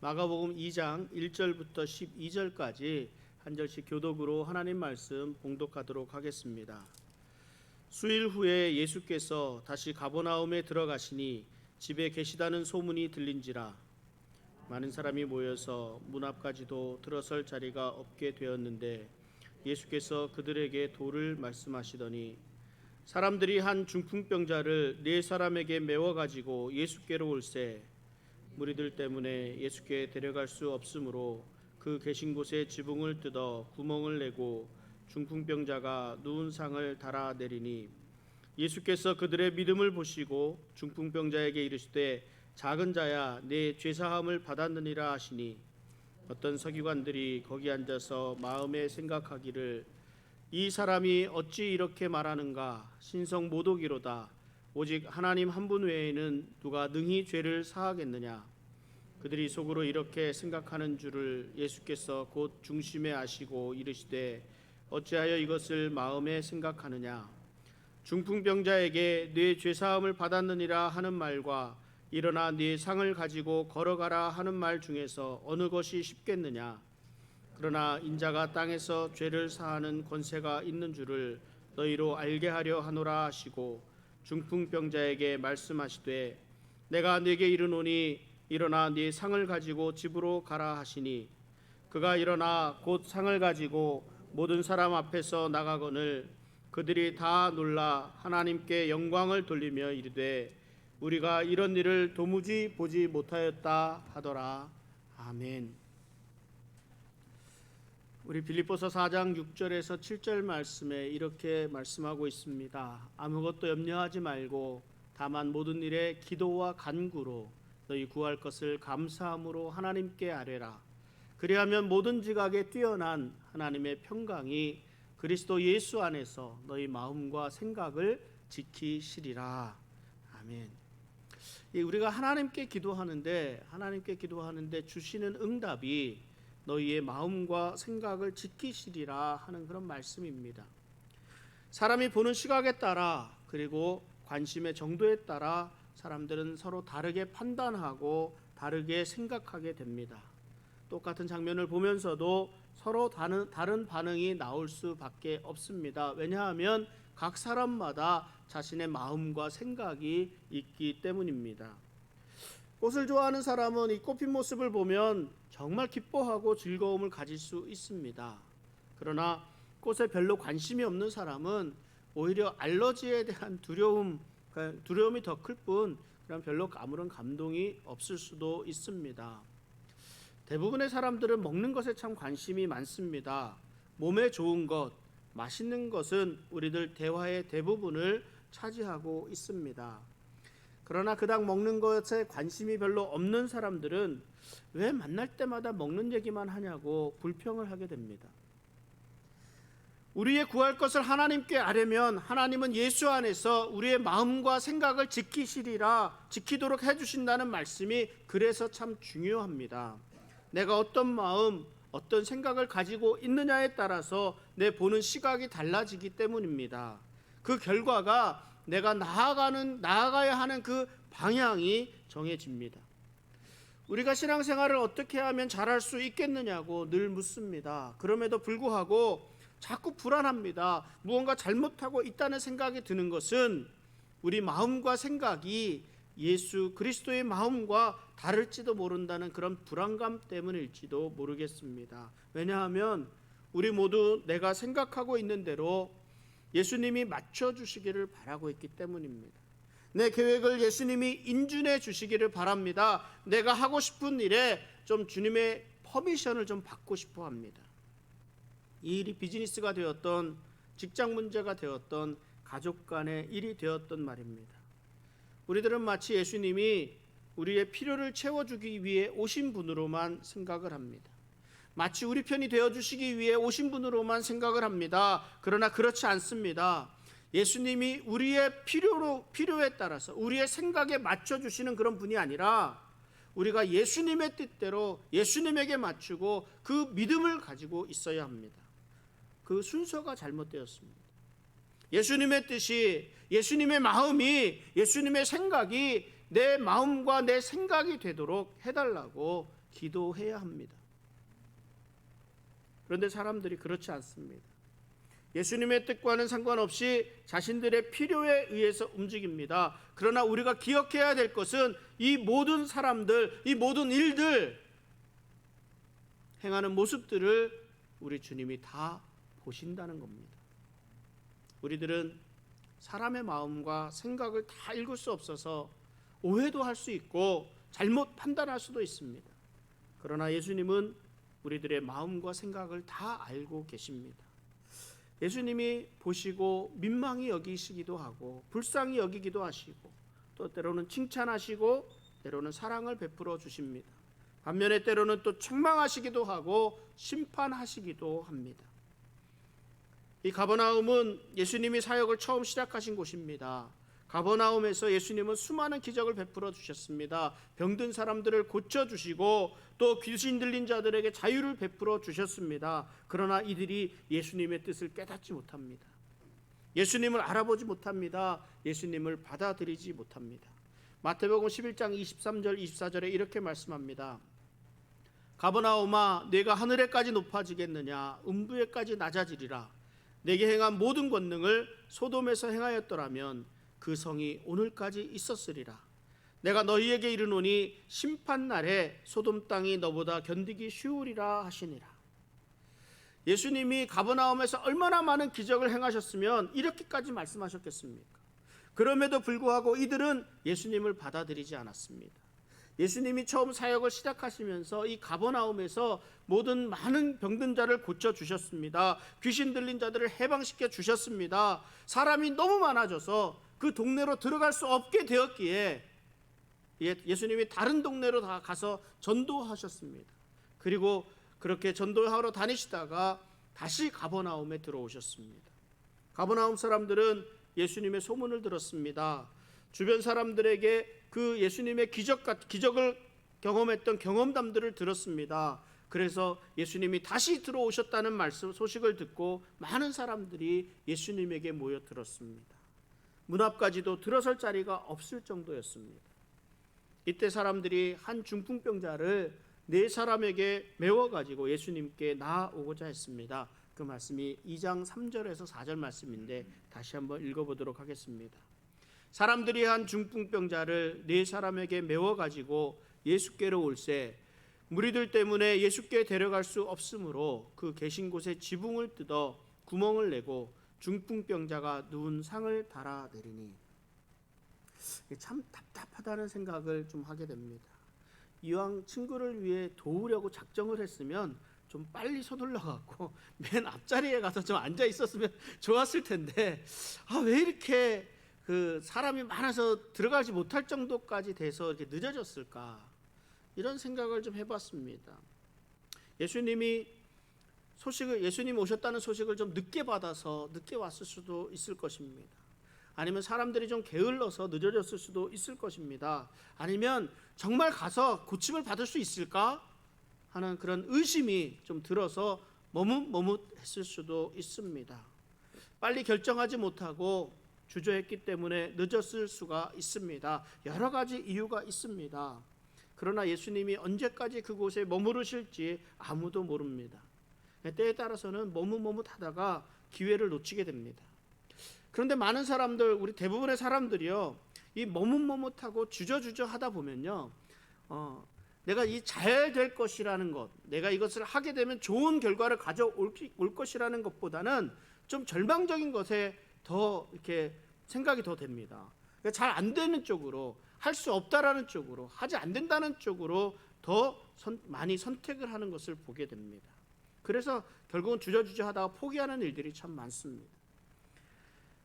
마가복음 2장 1절부터 12절까지 한 절씩 교독으로 하나님 말씀 봉독하도록 하겠습니다. 수일 후에 예수께서 다시 가버나움에 들어가시니 집에 계시다는 소문이 들린지라 많은 사람이 모여서 문 앞까지도 들어설 자리가 없게 되었는데 예수께서 그들에게 도를 말씀하시더니 사람들이 한 중풍병자를 네 사람에게 메워 가지고 예수께로 올세 무리들 때문에 예수께 데려갈 수 없으므로 그 계신 곳에 지붕을 뜯어 구멍을 내고 중풍병자가 누운 상을 달아 내리니 예수께서 그들의 믿음을 보시고 중풍병자에게 이르시되 작은 자야 내 죄사함을 받았느니라 하시니 어떤 서기관들이 거기 앉아서 마음에 생각하기를 이 사람이 어찌 이렇게 말하는가 신성 모독이로다 오직 하나님 한 분 외에는 누가 능히 죄를 사하겠느냐. 그들이 속으로 이렇게 생각하는 줄을 예수께서 곧 중심에 아시고 이르시되 어찌하여 이것을 마음에 생각하느냐. 중풍병자에게 네 죄사함을 받았느니라 하는 말과 일어나 네 상을 가지고 걸어가라 하는 말 중에서 어느 것이 쉽겠느냐. 그러나 인자가 땅에서 죄를 사하는 권세가 있는 줄을 너희로 알게 하려 하노라 하시고 중풍병자에게 말씀하시되 내가 네게 이르노니 일어나 네 상을 가지고 집으로 가라 하시니 그가 일어나 곧 상을 가지고 모든 사람 앞에서 나가거늘 그들이 다 놀라 하나님께 영광을 돌리며 이르되 우리가 이런 일을 도무지 보지 못하였다 하더라. 아멘. 우리 빌립보서 4장 6절에서 7절 말씀에 이렇게 말씀하고 있습니다. 아무것도 염려하지 말고 다만 모든 일에 기도와 간구로 너희 구할 것을 감사함으로 하나님께 아뢰라. 그리하면 모든 지각에 뛰어난 하나님의 평강이 그리스도 예수 안에서 너희 마음과 생각을 지키시리라. 아멘. 우리가 하나님께 기도하는데 주시는 응답이 너희의 마음과 생각을 지키시리라 하는 그런 말씀입니다. 사람이 보는 시각에 따라 그리고 관심의 정도에 따라 사람들은 서로 다르게 판단하고 다르게 생각하게 됩니다. 똑같은 장면을 보면서도 서로 다른 반응이 나올 수밖에 없습니다. 왜냐하면 각 사람마다 자신의 마음과 생각이 있기 때문입니다. 꽃을 좋아하는 사람은 이 꽃핀 모습을 보면 정말 기뻐하고 즐거움을 가질 수 있습니다. 그러나 꽃에 별로 관심이 없는 사람은 오히려 알러지에 대한 두려움이 더 클 뿐 그냥 별로 아무런 감동이 없을 수도 있습니다. 대부분의 사람들은 먹는 것에 참 관심이 많습니다. 몸에 좋은 것, 맛있는 것은 우리들 대화의 대부분을 차지하고 있습니다. 그러나 그닥 먹는 것에 관심이 별로 없는 사람들은 왜 만날 때마다 먹는 얘기만 하냐고 불평을 하게 됩니다. 우리의 구할 것을 하나님께 아뢰면 하나님은 예수 안에서 우리의 마음과 생각을 지키도록 해주신다는 말씀이 그래서 참 중요합니다. 내가 어떤 마음, 어떤 생각을 가지고 있느냐에 따라서 내 보는 시각이 달라지기 때문입니다. 그 결과가 내가 나아가야 하는 그 방향이 정해집니다. 우리가 신앙생활을 어떻게 하면 잘할 수 있겠느냐고 늘 묻습니다. 그럼에도 불구하고 자꾸 불안합니다. 무언가 잘못하고 있다는 생각이 드는 것은 우리 마음과 생각이 예수 그리스도의 마음과 다를지도 모른다는 그런 불안감 때문일지도 모르겠습니다. 왜냐하면 우리 모두 내가 생각하고 있는 대로 예수님이 맞춰주시기를 바라고 있기 때문입니다. 내 계획을 예수님이 인준해 주시기를 바랍니다. 내가 하고 싶은 일에 좀 주님의 퍼미션을 좀 받고 싶어 합니다. 이 일이 비즈니스가 되었던 직장 문제가 되었던 가족 간의 일이 되었던 말입니다. 우리들은 마치 예수님이 우리의 필요를 채워주기 위해 오신 분으로만 생각을 합니다. 마치 우리 편이 되어주시기 위해 오신 분으로만 생각을 합니다. 그러나 그렇지 않습니다. 예수님이 우리의 필요에 따라서 우리의 생각에 맞춰주시는 그런 분이 아니라 우리가 예수님의 뜻대로 예수님에게 맞추고 그 믿음을 가지고 있어야 합니다. 그 순서가 잘못되었습니다. 예수님의 뜻이, 예수님의 마음이, 예수님의 생각이 내 마음과 내 생각이 되도록 해달라고 기도해야 합니다. 그런데 사람들이 그렇지 않습니다. 예수님의 뜻과는 상관없이 자신들의 필요에 의해서 움직입니다. 그러나 우리가 기억해야 될 것은 이 모든 사람들, 이 모든 일들 행하는 모습들을 우리 주님이 다 보신다는 겁니다. 우리들은 사람의 마음과 생각을 다 읽을 수 없어서 오해도 할 수 있고 잘못 판단할 수도 있습니다. 그러나 예수님은 우리들의 마음과 생각을 다 알고 계십니다. 예수님이 보시고 민망히 여기시기도 하고 불쌍히 여기기도 하시고 또 때로는 칭찬하시고 때로는 사랑을 베풀어 주십니다. 반면에 때로는 또 책망하시기도 하고 심판하시기도 합니다. 이 가버나움은 예수님이 사역을 처음 시작하신 곳입니다. 가버나움에서 예수님은 수많은 기적을 베풀어 주셨습니다. 병든 사람들을 고쳐주시고 또 귀신 들린 자들에게 자유를 베풀어 주셨습니다. 그러나 이들이 예수님의 뜻을 깨닫지 못합니다. 예수님을 알아보지 못합니다. 예수님을 받아들이지 못합니다. 마태복음 11장 23절 24절에 이렇게 말씀합니다. 가버나움아 내가 하늘에까지 높아지겠느냐 음부에까지 낮아지리라. 내게 행한 모든 권능을 소돔에서 행하였더라면 그 성이 오늘까지 있었으리라. 내가 너희에게 이르노니 심판날에 소돔 땅이 너보다 견디기 쉬우리라 하시니라. 예수님이 가버나움에서 얼마나 많은 기적을 행하셨으면 이렇게까지 말씀하셨겠습니까? 그럼에도 불구하고 이들은 예수님을 받아들이지 않았습니다. 예수님이 처음 사역을 시작하시면서 이 가버나움에서 모든 많은 병든 자를 고쳐주셨습니다. 귀신 들린 자들을 해방시켜 주셨습니다. 사람이 너무 많아져서 그 동네로 들어갈 수 없게 되었기에 예수님이 다른 동네로 다 가서 전도하셨습니다. 그리고 그렇게 전도하러 다니시다가 다시 가버나움에 들어오셨습니다. 가버나움 사람들은 예수님의 소문을 들었습니다. 주변 사람들에게 그 예수님의 기적을 경험했던 경험담들을 들었습니다. 그래서 예수님이 다시 들어오셨다는 말씀 소식을 듣고 많은 사람들이 예수님에게 모여들었습니다. 문 앞까지도 들어설 자리가 없을 정도였습니다. 이때 사람들이 한 중풍병자를 4사람에게 메워가지고 예수님께 나아오고자 했습니다. 그 말씀이 2장 3절에서 4절 말씀인데 다시 한번 읽어보도록 하겠습니다. 사람들이 한 중풍병자를 4사람에게 메워가지고 예수께로 올세 무리들 때문에 예수께 데려갈 수 없으므로 그 계신 곳에 지붕을 뜯어 구멍을 내고 중풍병자가 누운 상을 달아내리니. 참 답답하다는 생각을 좀 하게 됩니다. 이왕 친구를 위해 도우려고 작정을 했으면 좀 빨리 서둘러 갖고 맨 앞자리에 가서 좀 앉아 있었으면 좋았을 텐데 왜 이렇게 그 사람이 많아서 들어가지 못할 정도까지 돼서 이렇게 늦어졌을까, 이런 생각을 좀 해봤습니다. 예수님 오셨다는 소식을 좀 늦게 받아서 늦게 왔을 수도 있을 것입니다. 아니면 사람들이 좀 게을러서 늦어졌을 수도 있을 것입니다. 아니면 정말 가서 고침을 받을 수 있을까 하는 그런 의심이 좀 들어서 머뭇머뭇했을 수도 있습니다. 빨리 결정하지 못하고 주저했기 때문에 늦었을 수가 있습니다. 여러 가지 이유가 있습니다. 그러나 예수님이 언제까지 그곳에 머무르실지 아무도 모릅니다. 때에 따라서는 머뭇머뭇하다가 기회를 놓치게 됩니다. 그런데 많은 사람들, 우리 대부분의 사람들이요, 이 머뭇머뭇하고 주저주저 하다 보면요, 내가 이 잘 될 것이라는 것, 내가 이것을 하게 되면 좋은 결과를 가져올 것이라는 것보다는 좀 절망적인 것에 더 이렇게 생각이 더 됩니다. 그러니까 잘 안 되는 쪽으로, 할 수 없다라는 쪽으로, 하지 안 된다는 쪽으로 더 많이 선택을 하는 것을 보게 됩니다. 그래서 결국은 주저주저 하다가 포기하는 일들이 참 많습니다.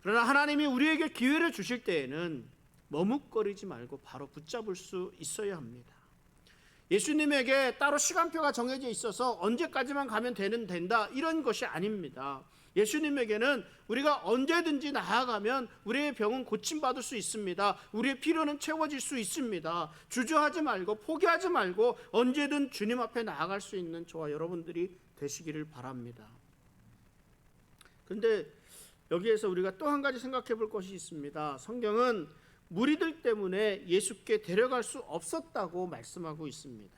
그러나 하나님이 우리에게 기회를 주실 때에는 머뭇거리지 말고 바로 붙잡을 수 있어야 합니다. 예수님에게 따로 시간표가 정해져 있어서 언제까지만 가면 된다 이런 것이 아닙니다. 예수님에게는 우리가 언제든지 나아가면 우리의 병은 고침받을 수 있습니다. 우리의 필요는 채워질 수 있습니다. 주저하지 말고 포기하지 말고 언제든 주님 앞에 나아갈 수 있는 저와 여러분들이 되시기를 바랍니다. 그런데 여기에서 우리가 또 한 가지 생각해 볼 것이 있습니다. 성경은 무리들 때문에 예수께 데려갈 수 없었다고 말씀하고 있습니다.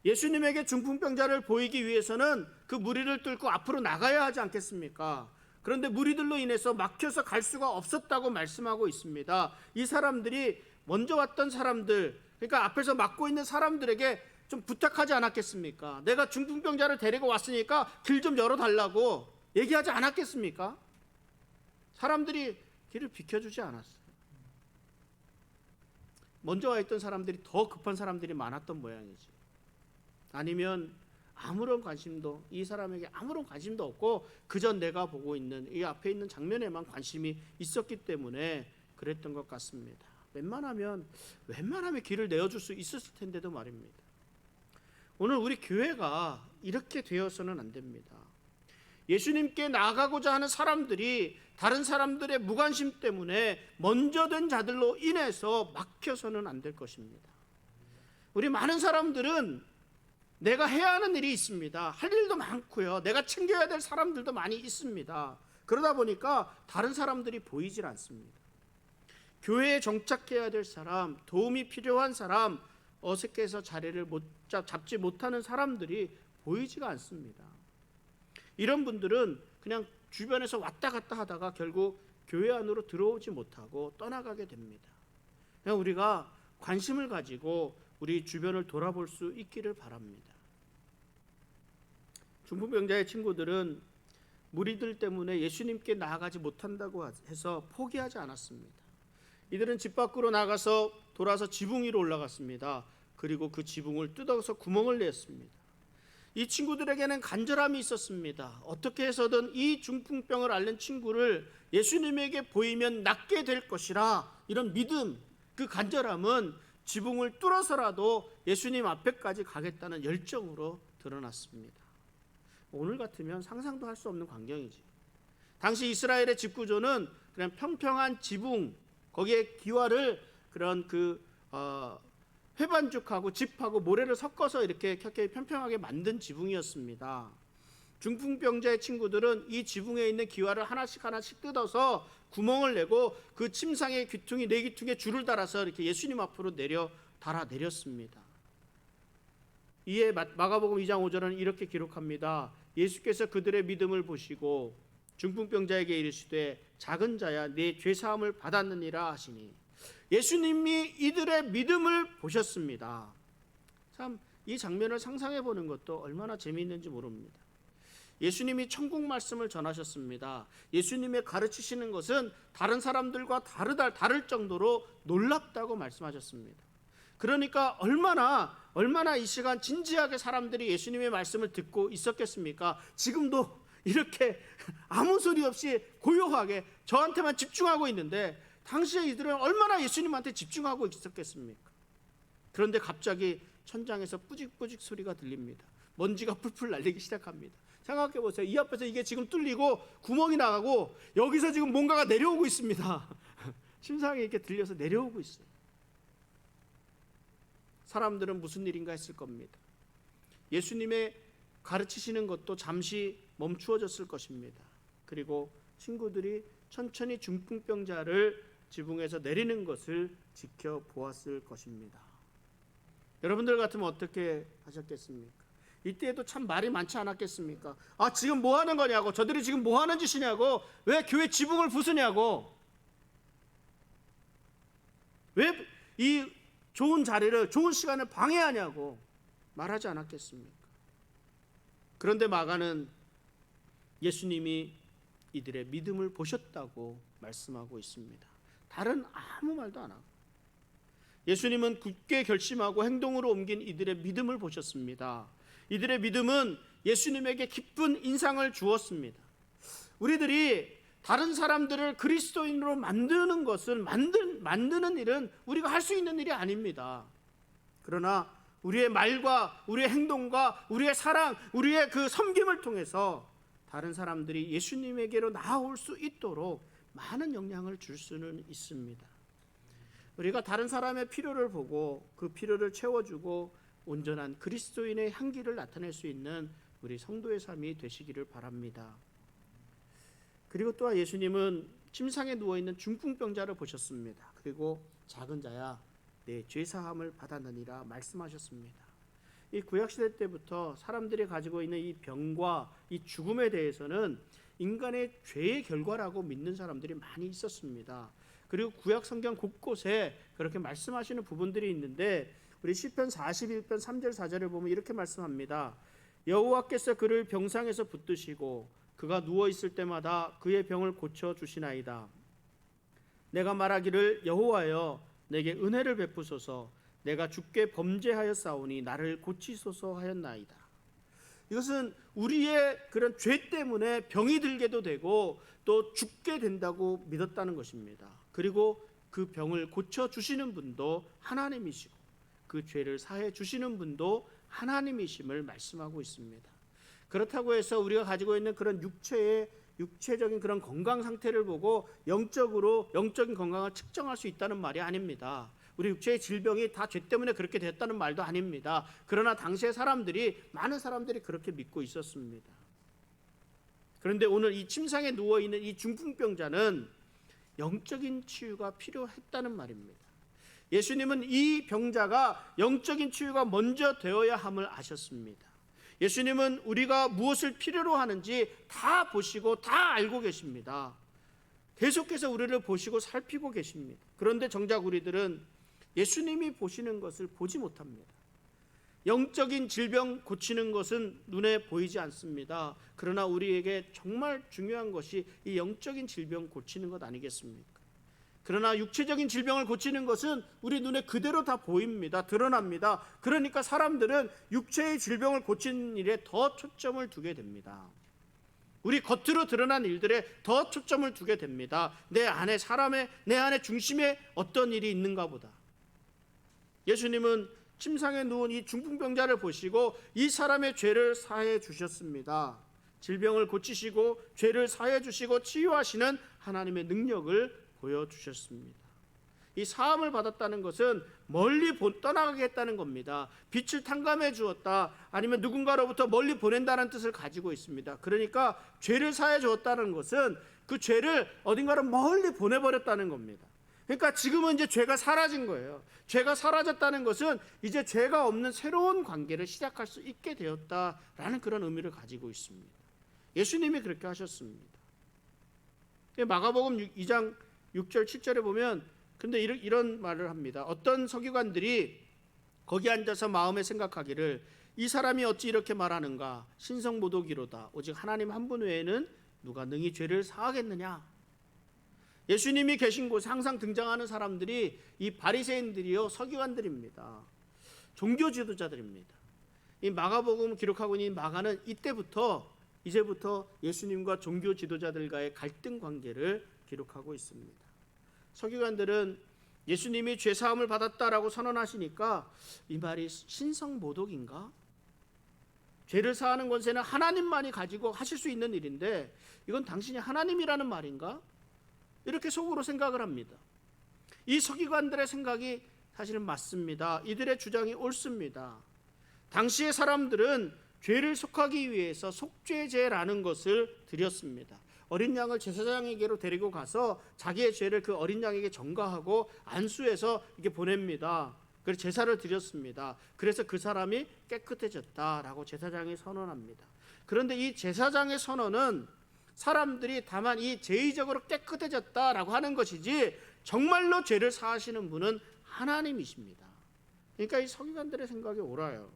예수님에게 중풍병자를 보이기 위해서는 그 무리를 뚫고 앞으로 나가야 하지 않겠습니까? 그런데 무리들로 인해서 막혀서 갈 수가 없었다고 말씀하고 있습니다. 이 사람들이 먼저 왔던 사람들, 그러니까 앞에서 막고 있는 사람들에게 좀 부탁하지 않았겠습니까? 내가 중풍병자를 데리고 왔으니까 길 좀 열어달라고 얘기하지 않았겠습니까? 사람들이 길을 비켜주지 않았어요. 먼저 와 있던 사람들이 더 급한 사람들이 많았던 모양이지. 아니면 아무런 관심도, 이 사람에게 아무런 관심도 없고 그저 내가 보고 있는 이 앞에 있는 장면에만 관심이 있었기 때문에 그랬던 것 같습니다. 웬만하면 길을 내어줄 수 있었을 텐데도 말입니다. 오늘 우리 교회가 이렇게 되어서는 안 됩니다. 예수님께 나아가고자 하는 사람들이 다른 사람들의 무관심 때문에 먼저 된 자들로 인해서 막혀서는 안 될 것입니다. 우리 많은 사람들은 내가 해야 하는 일이 있습니다. 할 일도 많고요. 내가 챙겨야 될 사람들도 많이 있습니다. 그러다 보니까 다른 사람들이 보이질 않습니다. 교회에 정착해야 될 사람, 도움이 필요한 사람, 어색해서 자리를 잡지 못하는 사람들이 보이지가 않습니다. 이런 분들은 그냥 주변에서 왔다 갔다 하다가 결국 교회 안으로 들어오지 못하고 떠나가게 됩니다. 그냥 우리가 관심을 가지고 우리 주변을 돌아볼 수 있기를 바랍니다. 중풍병자의 친구들은 무리들 때문에 예수님께 나아가지 못한다고 해서 포기하지 않았습니다. 이들은 집 밖으로 나가서 돌아서 지붕 위로 올라갔습니다. 그리고 그 지붕을 뜯어서 구멍을 냈습니다. 이 친구들에게는 간절함이 있었습니다. 어떻게 해서든 이 중풍병을 앓는 친구를 예수님에게 보이면 낫게 될 것이라, 이런 믿음, 그 간절함은 지붕을 뚫어서라도 예수님 앞에까지 가겠다는 열정으로 드러났습니다. 오늘 같으면 상상도 할 수 없는 광경이지. 당시 이스라엘의 집 구조는 그냥 평평한 지붕, 거기에 기와를 그런 회반죽하고 짚하고 모래를 섞어서 이렇게 평평하게 만든 지붕이었습니다. 중풍병자의 친구들은 이 지붕에 있는 기와를 하나씩 뜯어서 구멍을 내고 그 침상의 귀퉁이, 네 귀퉁이에 줄을 달아서 이렇게 예수님 앞으로 달아 내렸습니다. 이에 마가복음 2장 5절은 이렇게 기록합니다. 예수께서 그들의 믿음을 보시고 중풍병자에게 이르시되 작은 자야 네 죄사함을 받았느니라 하시니, 예수님이 이들의 믿음을 보셨습니다. 참 이 장면을 상상해 보는 것도 얼마나 재미있는지 모릅니다. 예수님이 천국 말씀을 전하셨습니다. 예수님의 가르치시는 것은 다른 사람들과 다를 정도로 놀랍다고 말씀하셨습니다. 그러니까 얼마나 이 시간 진지하게 사람들이 예수님의 말씀을 듣고 있었겠습니까? 지금도 이렇게 아무 소리 없이 고요하게 저한테만 집중하고 있는데 당시에 이들은 얼마나 예수님한테 집중하고 있었겠습니까? 그런데 갑자기 천장에서 뿌직뿌직 소리가 들립니다. 먼지가 풀풀 날리기 시작합니다. 생각해 보세요. 이 앞에서 이게 지금 뚫리고 구멍이 나가고 여기서 지금 뭔가가 내려오고 있습니다. 심상에 이렇게 들려서 내려오고 있어요. 사람들은 무슨 일인가 했을 겁니다. 예수님의 가르치시는 것도 잠시 멈추어졌을 것입니다. 그리고 친구들이 천천히 중풍병자를 지붕에서 내리는 것을 지켜보았을 것입니다. 여러분들 같으면 어떻게 하셨겠습니까? 이때에도 참 말이 많지 않았겠습니까? 지금 뭐 하는 거냐고, 저들이 지금 뭐 하는 짓이냐고, 왜 교회 지붕을 부수냐고, 왜 이 좋은 자리를, 좋은 시간을 방해하냐고 말하지 않았겠습니까? 그런데 마가는 예수님이 이들의 믿음을 보셨다고 말씀하고 있습니다. 다른 아무 말도 안 하고 예수님은 굳게 결심하고 행동으로 옮긴 이들의 믿음을 보셨습니다. 이들의 믿음은 예수님에게 기쁜 인상을 주었습니다. 우리들이 다른 사람들을 그리스도인으로 만드는 것은 만드는 일은 우리가 할 수 있는 일이 아닙니다. 그러나 우리의 말과 우리의 행동과 우리의 사랑, 우리의 그 섬김을 통해서 다른 사람들이 예수님에게로 나아올 수 있도록 많은 영향을 줄 수는 있습니다. 우리가 다른 사람의 필요를 보고 그 필요를 채워주고 온전한 그리스도인의 향기를 나타낼 수 있는 우리 성도의 삶이 되시기를 바랍니다. 그리고 또한 예수님은 침상에 누워있는 중풍병자를 보셨습니다. 그리고 작은 자야 내 죄사함을 받았느니라 말씀하셨습니다. 이 구약 시대 때부터 사람들이 가지고 있는 이 병과 이 죽음에 대해서는 인간의 죄의 결과라고 믿는 사람들이 많이 있었습니다. 그리고 구약 성경 곳곳에 그렇게 말씀하시는 부분들이 있는데 우리 시편 41편 3절 4절을 보면 이렇게 말씀합니다. 여호와께서 그를 병상에서 붙드시고 그가 누워 있을 때마다 그의 병을 고쳐 주시나이다. 내가 말하기를 여호와여 내게 은혜를 베푸소서 내가 주께 범죄하였사오니 나를 고치소서 하였나이다. 이것은 우리의 그런 죄 때문에 병이 들게도 되고 또 죽게 된다고 믿었다는 것입니다. 그리고 그 병을 고쳐 주시는 분도 하나님이시고 그 죄를 사해 주시는 분도 하나님이심을 말씀하고 있습니다. 그렇다고 해서 우리가 가지고 있는 그런 육체적인 그런 건강 상태를 보고 영적인 건강을 측정할 수 있다는 말이 아닙니다. 우리 육체의 질병이 다 죄 때문에 그렇게 됐다는 말도 아닙니다. 그러나 당시의 많은 사람들이 그렇게 믿고 있었습니다. 그런데 오늘 이 침상에 누워있는 이 중풍병자는 영적인 치유가 필요했다는 말입니다. 예수님은 이 병자가 영적인 치유가 먼저 되어야 함을 아셨습니다. 예수님은 우리가 무엇을 필요로 하는지 다 보시고 다 알고 계십니다. 계속해서 우리를 보시고 살피고 계십니다. 그런데 정작 우리들은 예수님이 보시는 것을 보지 못합니다. 영적인 질병 고치는 것은 눈에 보이지 않습니다. 그러나 우리에게 정말 중요한 것이 이 영적인 질병 고치는 것 아니겠습니까? 그러나 육체적인 질병을 고치는 것은 우리 눈에 그대로 다 보입니다. 드러납니다. 그러니까 사람들은 육체의 질병을 고치는 일에 더 초점을 두게 됩니다. 우리 겉으로 드러난 일들에 더 초점을 두게 됩니다. 내 안에 중심에 어떤 일이 있는가 보다. 예수님은 침상에 누운 이 중풍병자를 보시고 이 사람의 죄를 사해 주셨습니다. 질병을 고치시고 죄를 사해 주시고 치유하시는 하나님의 능력을 보여주셨습니다. 이 사함을 받았다는 것은 멀리 떠나가게 했다는 겁니다. 빛을 탕감해 주었다, 아니면 누군가로부터 멀리 보낸다는 뜻을 가지고 있습니다. 그러니까 죄를 사해 주었다는 것은 그 죄를 어딘가로 멀리 보내버렸다는 겁니다. 그러니까 지금은 이제 죄가 사라진 거예요. 죄가 사라졌다는 것은 이제 죄가 없는 새로운 관계를 시작할 수 있게 되었다라는 그런 의미를 가지고 있습니다. 예수님이 그렇게 하셨습니다. 마가복음 2장 6절 7절에 보면 근데 이런 말을 합니다. 어떤 서기관들이 거기 앉아서 마음에 생각하기를 이 사람이 어찌 이렇게 말하는가? 신성모독이로다. 오직 하나님 한 분 외에는 누가 능히 죄를 사하겠느냐? 예수님이 계신 곳에 항상 등장하는 사람들이 이 바리새인들이요, 서기관들입니다. 종교 지도자들입니다. 이 마가복음 기록하고 있는 마가는 이제부터 예수님과 종교 지도자들과의 갈등 관계를 기록하고 있습니다. 서기관들은 예수님이 죄 사함을 받았다라고 선언하시니까 이 말이 신성모독인가? 죄를 사하는 권세는 하나님만이 가지고 하실 수 있는 일인데 이건 당신이 하나님이라는 말인가? 이렇게 속으로 생각을 합니다. 이 서기관들의 생각이 사실은 맞습니다. 이들의 주장이 옳습니다. 당시의 사람들은 죄를 속하기 위해서 속죄제라는 것을 드렸습니다. 어린 양을 제사장에게로 데리고 가서 자기의 죄를 그 어린 양에게 전가하고 안수해서 이렇게 보냅니다. 그래서 제사를 드렸습니다. 그래서 그 사람이 깨끗해졌다라고 제사장이 선언합니다. 그런데 이 제사장의 선언은 사람들이 다만 이 제의적으로 깨끗해졌다라고 하는 것이지 정말로 죄를 사하시는 분은 하나님이십니다. 그러니까 이 서기관들의 생각이 옳아요.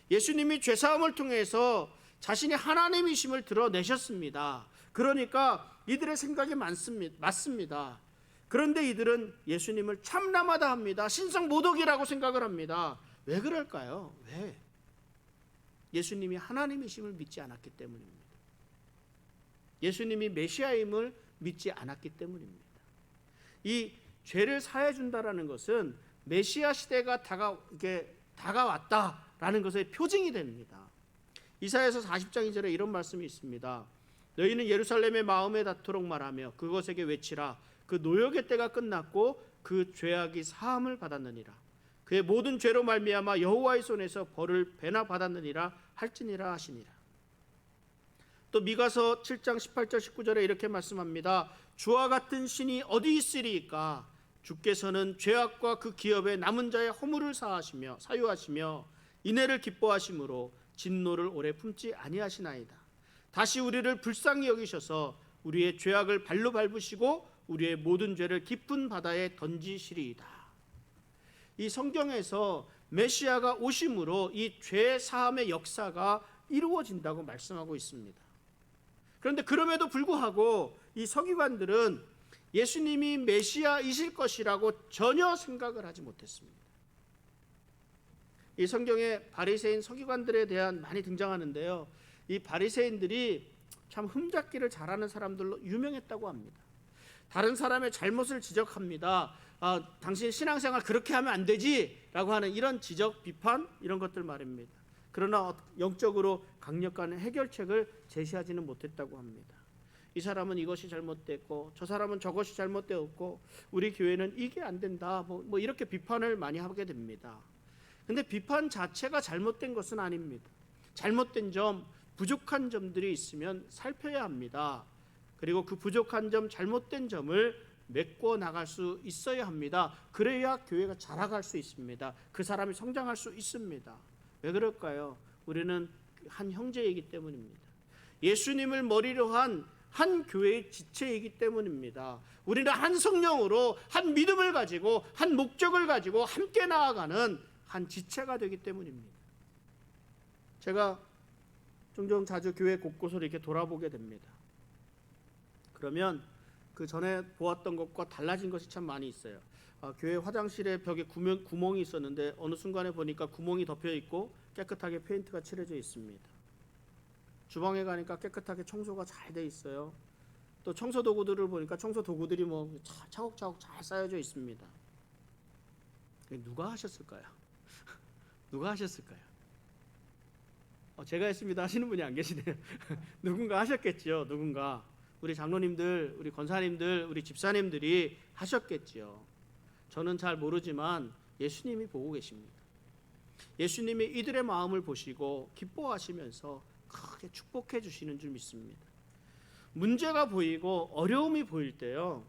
예수님이 죄사함을 통해서 자신이 하나님이심을 드러내셨습니다. 그러니까 이들의 생각이 맞습니다. 그런데 이들은 예수님을 참남하다 합니다. 신성모독이라고 생각을 합니다. 왜 그럴까요? 왜? 예수님이 하나님이심을 믿지 않았기 때문입니다. 예수님이 메시아임을 믿지 않았기 때문입니다. 이 죄를 사해 준다라는 것은 메시아 시대가 다가왔다라는 것의 표징이 됩니다. 이사야서 40장 2절에 이런 말씀이 있습니다. 너희는 예루살렘의 마음에 닿도록 말하며 그것에게 외치라. 그 노역의 때가 끝났고 그 죄악이 사함을 받았느니라. 그의 모든 죄로 말미암아 여호와의 손에서 벌을 배나 받았느니라 할지니라 하시니라. 또 미가서 7장 18절 19절에 이렇게 말씀합니다. 주와 같은 신이 어디 있으리이까? 주께서는 죄악과 그 기업에 남은 자의 허물을 사유하시며 인애를 기뻐하심으로 진노를 오래 품지 아니하시나이다. 다시 우리를 불쌍히 여기셔서 우리의 죄악을 발로 밟으시고 우리의 모든 죄를 깊은 바다에 던지시리이다. 이 성경에서 메시아가 오심으로 이 죄 사함의 역사가 이루어진다고 말씀하고 있습니다. 그런데 그럼에도 불구하고 이 서기관들은 예수님이 메시아이실 것이라고 전혀 생각을 하지 못했습니다. 이 성경에 바리새인 서기관들에 대한 많이 등장하는데요. 이 바리새인들이 참 흠잡기를 잘하는 사람들로 유명했다고 합니다. 다른 사람의 잘못을 지적합니다. 당신 신앙생활 그렇게 하면 안 되지 라고 하는 이런 지적, 비판 이런 것들 말입니다. 그러나 영적으로 강력한 해결책을 제시하지는 못했다고 합니다. 이 사람은 이것이 잘못됐고 저 사람은 저것이 잘못되었고 우리 교회는 이게 안 된다 뭐 이렇게 비판을 많이 하게 됩니다. 근데 비판 자체가 잘못된 것은 아닙니다. 잘못된 점, 부족한 점들이 있으면 살펴야 합니다. 그리고 그 부족한 점, 잘못된 점을 메꿔 나갈 수 있어야 합니다. 그래야 교회가 자라갈 수 있습니다. 그 사람이 성장할 수 있습니다. 왜 그럴까요? 우리는 한 형제이기 때문입니다. 예수님을 머리로 한 교회의 지체이기 때문입니다. 우리는 한 성령으로 한 믿음을 가지고 한 목적을 가지고 함께 나아가는 한 지체가 되기 때문입니다. 제가 종종 자주 교회 곳곳을 이렇게 돌아보게 됩니다. 그러면 그 전에 보았던 것과 달라진 것이 참 많이 있어요. 교회 화장실에 벽에 구멍이 있었는데 어느 순간에 보니까 구멍이 덮여 있고 깨끗하게 페인트가 칠해져 있습니다. 주방에 가니까 깨끗하게 청소가 잘 돼 있어요. 또 청소 도구들을 보니까 청소 도구들이 뭐 차곡차곡 잘 쌓여져 있습니다. 누가 하셨을까요? 누가 하셨을까요? 제가 했습니다 하시는 분이 안 계시네요. 누군가 하셨겠죠. 누군가 우리 장로님들, 우리 권사님들, 우리 집사님들이 하셨겠지요. 저는 잘 모르지만 예수님이 보고 계십니다. 예수님이 이들의 마음을 보시고 기뻐하시면서 크게 축복해 주시는 줄 믿습니다. 문제가 보이고 어려움이 보일 때요,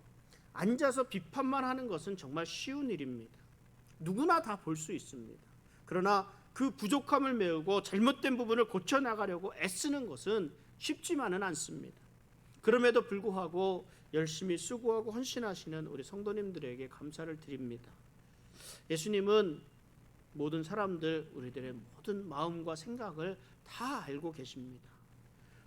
앉아서 비판만 하는 것은 정말 쉬운 일입니다. 누구나 다 볼 수 있습니다. 그러나 그 부족함을 메우고 잘못된 부분을 고쳐나가려고 애쓰는 것은 쉽지만은 않습니다. 그럼에도 불구하고 열심히 수고하고 헌신하시는 우리 성도님들에게 감사를 드립니다. 예수님은 모든 사람들, 우리들의 모든 마음과 생각을 다 알고 계십니다.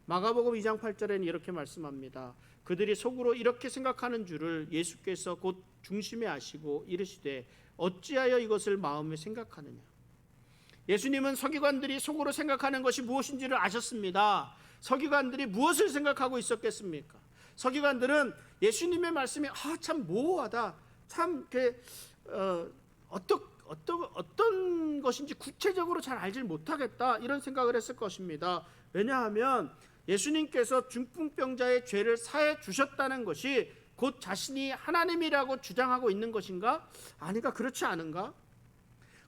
마가복음 2장 8절에는 이렇게 말씀합니다. 그들이 속으로 이렇게 생각하는 줄을 예수께서 곧 중심에 아시고 이르시되 어찌하여 이것을 마음에 생각하느냐. 예수님은 서기관들이 속으로 생각하는 것이 무엇인지를 아셨습니다. 서기관들이 무엇을 생각하고 있었겠습니까? 서기관들은 예수님의 말씀이 참 모호하다, 참 어떤 것인지 구체적으로 잘 알지 못하겠다, 이런 생각을 했을 것입니다. 왜냐하면 예수님께서 중풍병자의 죄를 사해 주셨다는 것이 곧 자신이 하나님이라고 주장하고 있는 것인가? 아니가 그렇지 않은가?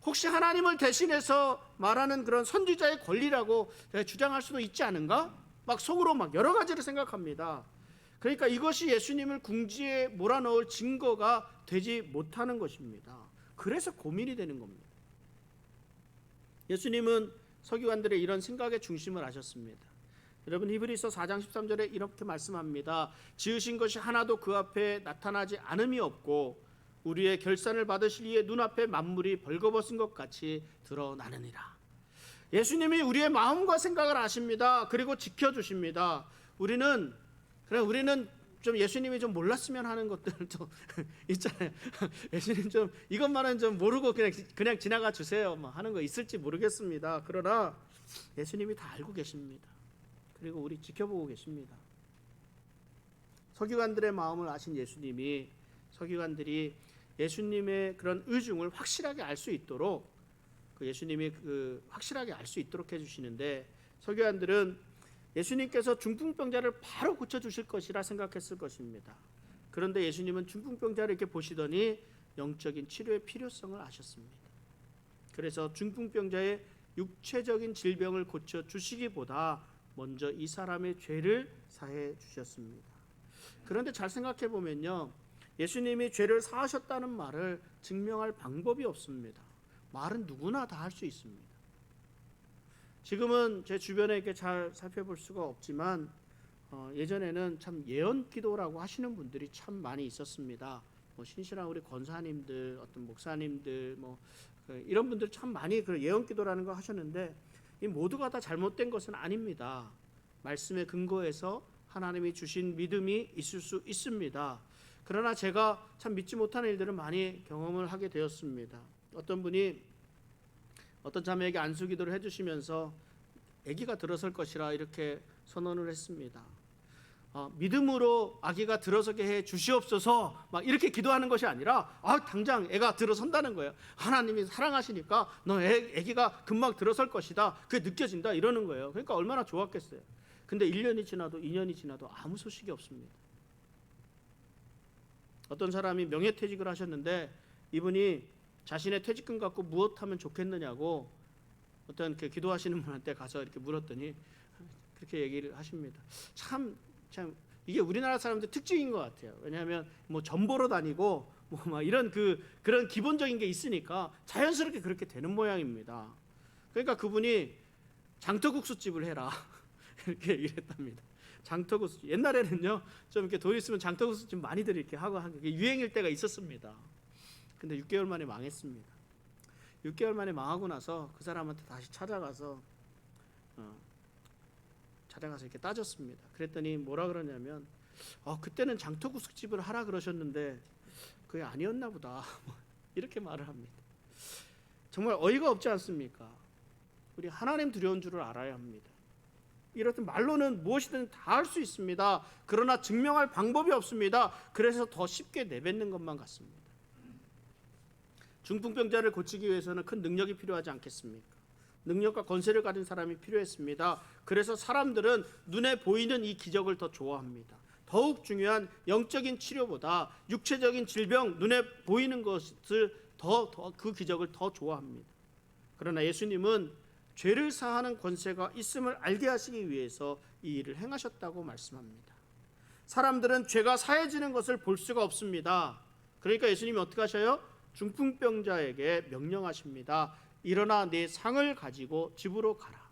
혹시 하나님을 대신해서 말하는 그런 선지자의 권리라고 주장할 수도 있지 않은가? 막 속으로 막 여러 가지를 생각합니다. 그러니까 이것이 예수님을 궁지에 몰아넣을 증거가 되지 못하는 것입니다. 그래서 고민이 되는 겁니다. 예수님은 서기관들의 이런 생각의 중심을 아셨습니다. 여러분, 히브리서 4장 13절에 이렇게 말씀합니다. 지으신 것이 하나도 그 앞에 나타나지 않음이 없고 우리의 결산을 받으실 이의 눈앞에 만물이 벌거벗은 것 같이 드러나느니라. 예수님이 우리의 마음과 생각을 아십니다. 그리고 지켜주십니다. 우리는 좀 예수님이 좀 몰랐으면 하는 것들도 있잖아요. 예수님 좀 이것만은 좀 모르고 그냥 지나가 주세요 하는 거 있을지 모르겠습니다. 그러나 예수님이 다 알고 계십니다. 그리고 우리 지켜보고 계십니다. 서기관들의 마음을 아신 예수님이 서기관들이 예수님의 그런 의중을 확실하게 알 수 있도록 예수님이 확실하게 알 수 있도록 해주시는데, 서기관들은 예수님께서 중풍병자를 바로 고쳐주실 것이라 생각했을 것입니다. 그런데 예수님은 중풍병자를 이렇게 보시더니 영적인 치료의 필요성을 아셨습니다. 그래서 중풍병자의 육체적인 질병을 고쳐주시기보다 먼저 이 사람의 죄를 사해 주셨습니다. 그런데 잘 생각해 보면요, 예수님이 죄를 사하셨다는 말을 증명할 방법이 없습니다. 말은 누구나 다 할 수 있습니다. 지금은 제 주변에 이렇게 잘 살펴볼 수가 없지만 예전에는 참 예언 기도라고 하시는 분들이 참 많이 있었습니다. 뭐 신실한 우리 권사님들, 어떤 목사님들, 이런 분들 참 많이 그 예언 기도라는 거 하셨는데, 이 모두가 다 잘못된 것은 아닙니다. 말씀에 근거해서 하나님이 주신 믿음이 있을 수 있습니다. 그러나 제가 참 믿지 못하는 일들을 많이 경험을 하게 되었습니다. 어떤 분이 어떤 자매에게 안수기도를 해주시면서 아기가 들어설 것이라 이렇게 선언을 했습니다. 믿음으로 아기가 들어서게 해 주시옵소서 막 이렇게 기도하는 것이 아니라 당장 애가 들어선다는 거예요. 하나님이 사랑하시니까 너 아기가 금방 들어설 것이다, 그게 느껴진다 이러는 거예요. 그러니까 얼마나 좋았겠어요. 근데 1년이 지나도 2년이 지나도 아무 소식이 없습니다. 어떤 사람이 명예퇴직을 하셨는데 이분이 자신의 퇴직금 갖고 무엇하면 좋겠느냐고 어떤 그 기도하시는 분한테 가서 이렇게 물었더니 그렇게 얘기를 하십니다. 참 이게 우리나라 사람들 특징인 것 같아요. 왜냐하면 뭐 전보로 다니고 막 이런 그런 기본적인 게 있으니까 자연스럽게 그렇게 되는 모양입니다. 그러니까 그분이 장터국수집을 해라 이렇게 얘기를 했답니다. 장터국수, 옛날에는요 좀 이렇게 돈 있으면 장터국수집 많이들 이렇게 하고 유행일 때가 있었습니다. 근데 6개월 만에 망했습니다. 6개월 만에 망하고 나서 그 사람한테 다시 찾아가서 이렇게 따졌습니다. 그랬더니 뭐라 그러냐면 그때는 장터국수집을 하라 그러셨는데 그게 아니었나 보다 이렇게 말을 합니다. 정말 어이가 없지 않습니까? 우리 하나님 두려운 줄을 알아야 합니다. 이렇듯 말로는 무엇이든 다 할 수 있습니다. 그러나 증명할 방법이 없습니다. 그래서 더 쉽게 내뱉는 것만 같습니다. 중풍병자를 고치기 위해서는 큰 능력이 필요하지 않겠습니까? 능력과 권세를 가진 사람이 필요했습니다. 그래서 사람들은 눈에 보이는 이 기적을 더 좋아합니다. 더욱 중요한 영적인 치료보다 육체적인 질병, 눈에 보이는 것을 그 기적을 더 좋아합니다. 그러나 예수님은 죄를 사하는 권세가 있음을 알게 하시기 위해서 이 일을 행하셨다고 말씀합니다. 사람들은 죄가 사해지는 것을 볼 수가 없습니다. 그러니까 예수님이 어떻게 하셔요? 중풍병자에게 명령하십니다. 일어나 내 상을 가지고 집으로 가라.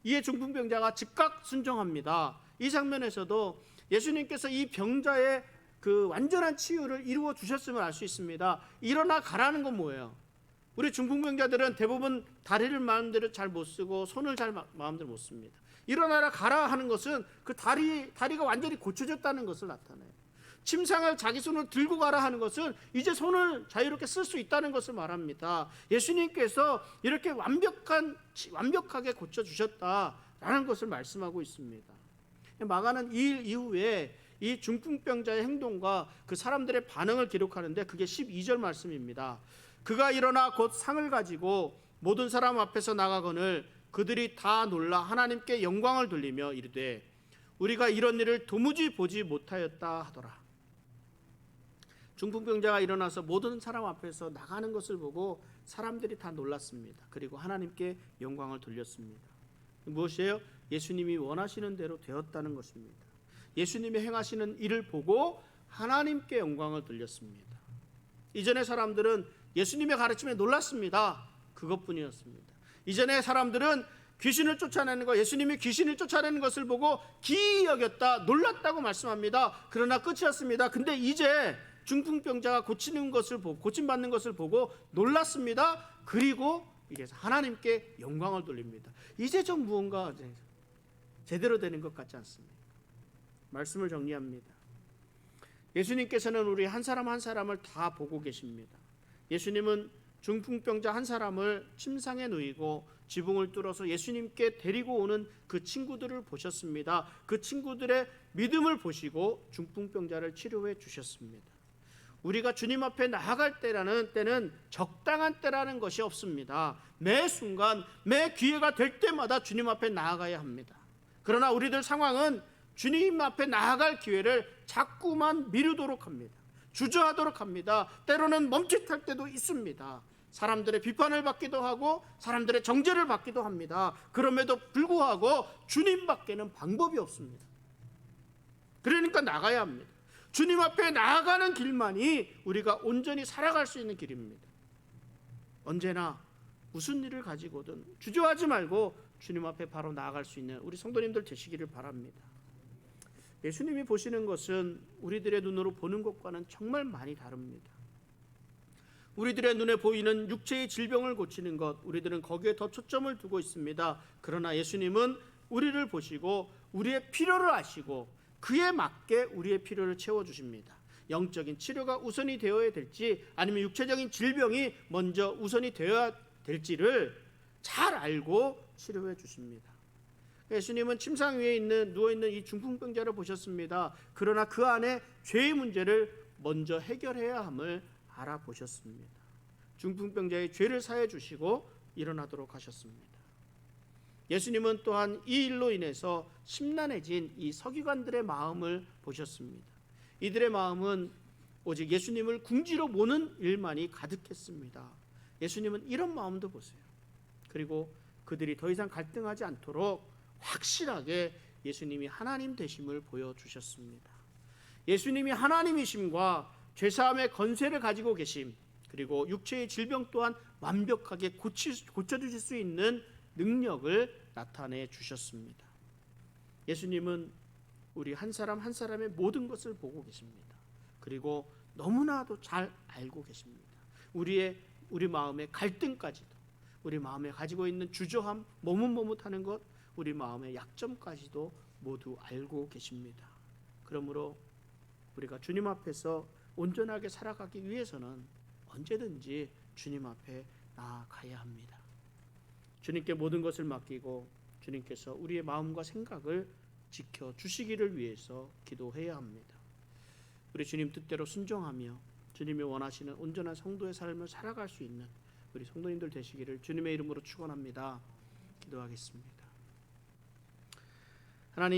이에 중풍병자가 즉각 순종합니다. 이 장면에서도 예수님께서 이 병자의 그 완전한 치유를 이루어 주셨음을 알 수 있습니다. 일어나 가라는 건 뭐예요? 우리 중풍병자들은 대부분 다리를 마음대로 잘 못 쓰고 손을 잘 마음대로 못 씁니다. 일어나라 가라 하는 것은 그 다리가 완전히 고쳐졌다는 것을 나타내요. 침상을 자기 손을 들고 가라 하는 것은 이제 손을 자유롭게 쓸 수 있다는 것을 말합니다. 예수님께서 이렇게 완벽하게 고쳐주셨다라는 것을 말씀하고 있습니다. 마가는 이 일 이후에 이 중풍병자의 행동과 그 사람들의 반응을 기록하는데 그게 12절 말씀입니다. 그가 일어나 곧 상을 가지고 모든 사람 앞에서 나가거늘 그들이 다 놀라 하나님께 영광을 돌리며 이르되 우리가 이런 일을 도무지 보지 못하였다 하더라. 중풍병자가 일어나서 모든 사람 앞에서 나가는 것을 보고 사람들이 다 놀랐습니다. 그리고 하나님께 영광을 돌렸습니다. 무엇이에요? 예수님이 원하시는 대로 되었다는 것입니다. 예수님이 행하시는 일을 보고 하나님께 영광을 돌렸습니다. 이전의 사람들은 예수님의 가르침에 놀랐습니다. 그것뿐이었습니다. 이전의 사람들은 귀신을 쫓아내는 것, 예수님이 귀신을 쫓아내는 것을 보고 기이히 여겼다, 놀랐다고 말씀합니다. 그러나 끝이었습니다. 근데 이제 중풍병자가 고침받는 것을 보고 놀랐습니다. 그리고 이제 하나님께 영광을 돌립니다. 이제 좀 무언가 제대로 되는 것 같지 않습니까? 말씀을 정리합니다. 예수님께서는 우리 한 사람 한 사람을 다 보고 계십니다. 예수님은 중풍병자 한 사람을 침상에 누이고 지붕을 뚫어서 예수님께 데리고 오는 그 친구들을 보셨습니다. 그 친구들의 믿음을 보시고 중풍병자를 치료해 주셨습니다. 우리가 주님 앞에 나아갈 때는 적당한 때라는 것이 없습니다. 매 순간 매 기회가 될 때마다 주님 앞에 나아가야 합니다. 그러나 우리들 상황은 주님 앞에 나아갈 기회를 자꾸만 미루도록 합니다. 주저하도록 합니다. 때로는 멈칫할 때도 있습니다. 사람들의 비판을 받기도 하고 사람들의 정죄를 받기도 합니다. 그럼에도 불구하고 주님밖에는 방법이 없습니다. 그러니까 나가야 합니다. 주님 앞에 나아가는 길만이 우리가 온전히 살아갈 수 있는 길입니다. 언제나 무슨 일을 가지고든 주저하지 말고 주님 앞에 바로 나아갈 수 있는 우리 성도님들 되시기를 바랍니다. 예수님이 보시는 것은 우리들의 눈으로 보는 것과는 정말 많이 다릅니다. 우리들의 눈에 보이는 육체의 질병을 고치는 것, 우리들은 거기에 더 초점을 두고 있습니다. 그러나 예수님은 우리를 보시고 우리의 필요를 아시고 그에 맞게 우리의 필요를 채워주십니다. 영적인 치료가 우선이 되어야 될지 아니면 육체적인 질병이 먼저 우선이 되어야 될지를 잘 알고 치료해 주십니다. 예수님은 침상 위에 누워있는 이 중풍병자를 보셨습니다. 그러나 그 안에 죄의 문제를 먼저 해결해야 함을 알아보셨습니다. 중풍병자의 죄를 사해 주시고 일어나도록 하셨습니다. 예수님은 또한 이 일로 인해서 심란해진 이 서기관들의 마음을 보셨습니다. 이들의 마음은 오직 예수님을 궁지로 모는 일만이 가득했습니다. 예수님은 이런 마음도 보세요. 그리고 그들이 더 이상 갈등하지 않도록 확실하게 예수님이 하나님 되심을 보여주셨습니다. 예수님이 하나님이심과 죄사함의 건세를 가지고 계심, 그리고 육체의 질병 또한 완벽하게 고쳐주실 수 있는 능력을 나타내 주셨습니다. 예수님은 우리 한 사람 한 사람의 모든 것을 보고 계십니다. 그리고 너무나도 잘 알고 계십니다. 우리 마음의 갈등까지도, 우리 마음에 가지고 있는 주저함, 머뭇머뭇하는 것, 우리 마음의 약점까지도 모두 알고 계십니다. 그러므로 우리가 주님 앞에서 온전하게 살아가기 위해서는 언제든지 주님 앞에 나아가야 합니다. 주님께 모든 것을 맡기고 주님께서 우리의 마음과 생각을 지켜주시기를 위해서 기도해야 합니다. 우리 주님 뜻대로 순종하며 주님이 원하시는 온전한 성도의 삶을 살아갈 수 있는 우리 성도님들 되시기를 주님의 이름으로 축원합니다. 기도하겠습니다.